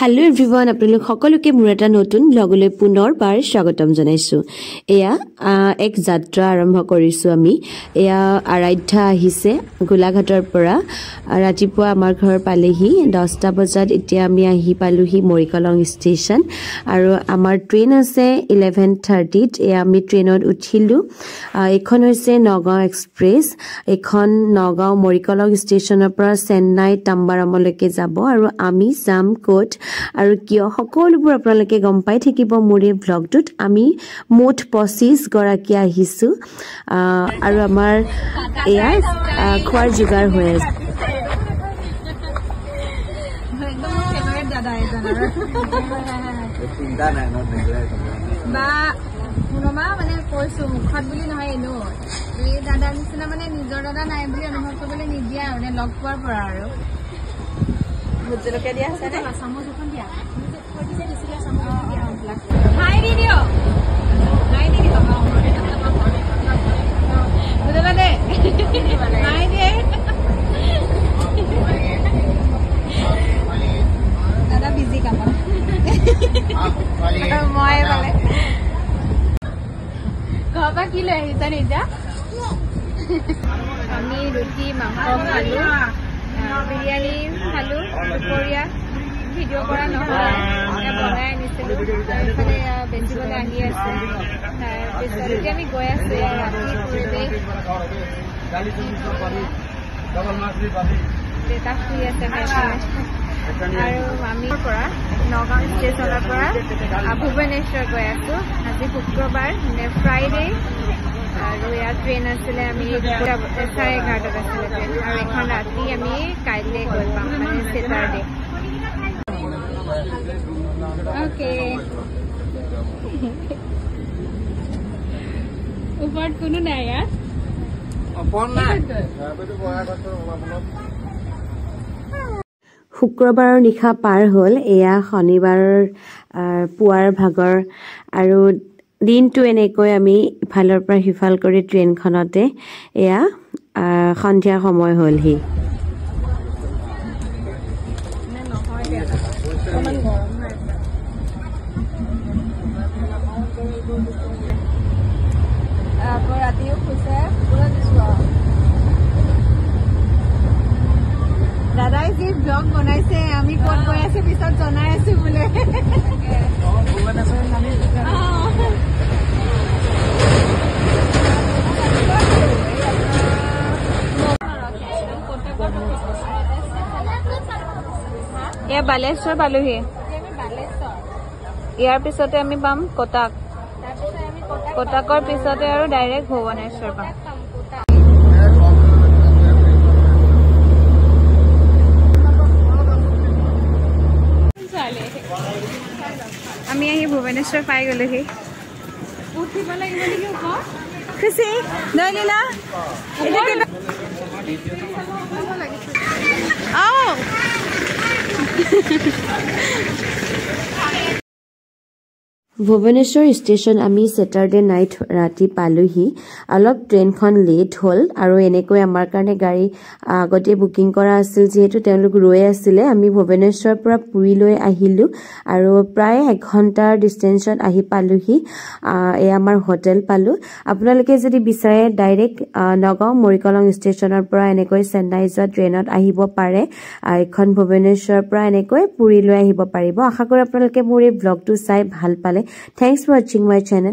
Hello everyone, আপোনালোক সকলোকে মোৰ এটা নতুন ব্লগলৈ পুনৰবাৰ স্বাগতম জনাইছো। এয়া এক যাত্ৰা আৰম্ভ কৰিছো আমি। এয়া আৰাধ্যা আহিছে গোলাঘাটৰ পৰা। ৰাতিপুৱা আমাৰ ঘৰ পালেহি 10টা বজাত। এতিয়া আমি আহি পালোহি মৰিকলং ষ্টেচন আৰু আমাৰ ট্ৰেইন আছে 11:30 ত। এয়া আমি ট্ৰেইনত উঠিলো। এখন হৈছে নগাঁও এক্সপ্ৰেছ। এখন নগাঁও মৰিকলং ষ্টেচনৰ পৰা চেন্নাই তাম্বাৰামলৈকে যাব আৰু আমি যাম ক'ত আৰু কিয় সকলোবোৰ আপোনালোকে গম পাই থাকিব মোৰ এই ব্লগটোত। আমি মুঠ 25 গৰাকী আহিছো আৰু আমাৰ এয়া খোৱাৰ যোগাৰ হৈ আছে। মানে কৈছো মুখত বুলি নহয় এনো এই দাদা নিচিনা মানে নিজৰ দাদা নাই বুলি অনুভৱ কৰিবলৈ নিদিয়া মানে লগ পোৱাৰ পৰা আৰু ভোট জলকীয়া দিয়া আছে নে চামুচ এখন দিয়া হাই দি দিও হাই দি দিও বুঝলা দে হাই দিয়ে দাদা বিজি কামত মই মানে ঘৰপা কি লৈ আহিছা নিজা আমি ৰুটি মাংস খালো বিৰিয়ানী খালো দুপৰীয়া ভিডিঅ' কৰা নহয় বনাই আনিছিলো এইফালে বেচিবলৈ আহি আছে তাৰপিছত এতিয়া আমি গৈ আছো ৰাতি পৰিৱেশ দেউতা শুই আছে আৰু আমি পৰা নগাঁও ষ্টেচনৰ পৰা ভুৱনেশ্বৰ গৈ আছো। আজি শুক্ৰবাৰ ফ্ৰাইডে আৰু ইয়াত ট্ৰেইন আছিলে আমি 11:30 আছিলে ট্ৰেইন আৰু এখন ৰাতি আমি কাইলৈ গৈ পাম মানে ছেটাৰডে। অ'কে ওপৰত কোনো নাই ইয়াত শুক্ৰবাৰৰ নিশা পাৰ হ'ল। এয়া শনিবাৰৰ পুৱাৰ ভাগৰ আৰু দিনটো এনেকৈ আমি ইফালৰ পৰা সিফাল কৰি ট্ৰেইনখনতে এয়া সন্ধিয়া সময় হ'লহি। ৰাতিও খুচে পুৰা দিছো দাদাই যি ব্লগ বনাইছে আমি ক'ত গৈ আছো পিছত জনাই আছো বোলে এয়া বালেশ্বৰ পালোহি। ইয়াৰ পিছতে আমি পাম কটাক। কটাকৰ পিছতে আৰু ডাইৰেক্ট ভুৱনেশ্বৰ পাম। আমি আহি ভুৱনেশ্বৰ পাই গলোহি। উঠিব লাগিব নেকি খুচি লৈ লীলা ভুৱনেশ্বৰ ষ্টেচন আমি ছেটাৰডে নাইট ৰাতি পালোহি। অলপ ট্ৰেইনখন লেট হ'ল আৰু এনেকৈ আমাৰ কাৰণে গাড়ী আগতে বুকিং কৰা আছিল যিহেতু তেওঁলোক ৰৈ আছিলে। আমি ভুৱনেশ্বৰৰ পৰা পুৰীলৈ আহিলো আৰু প্ৰায় 1 ঘণ্টাৰ ডিষ্টেঞ্চত আহি পালোহি। এয়া আমাৰ হোটেল পালো। আপোনালোকে যদি বিচাৰে ডাইৰেক্ট নগাঁও মৰিকলং ষ্টেচনৰ পৰা এনেকৈ চেন্নাই যোৱা ট্ৰেইনত আহিব পাৰে। এখন ভুৱনেশ্বৰৰ পৰা এনেকৈ পুৰীলৈ আহিব পাৰিব। আশা কৰোঁ আপোনালোকে মোৰ এই ব্লগটো চাই ভাল পালে। Thanks for watching my channel.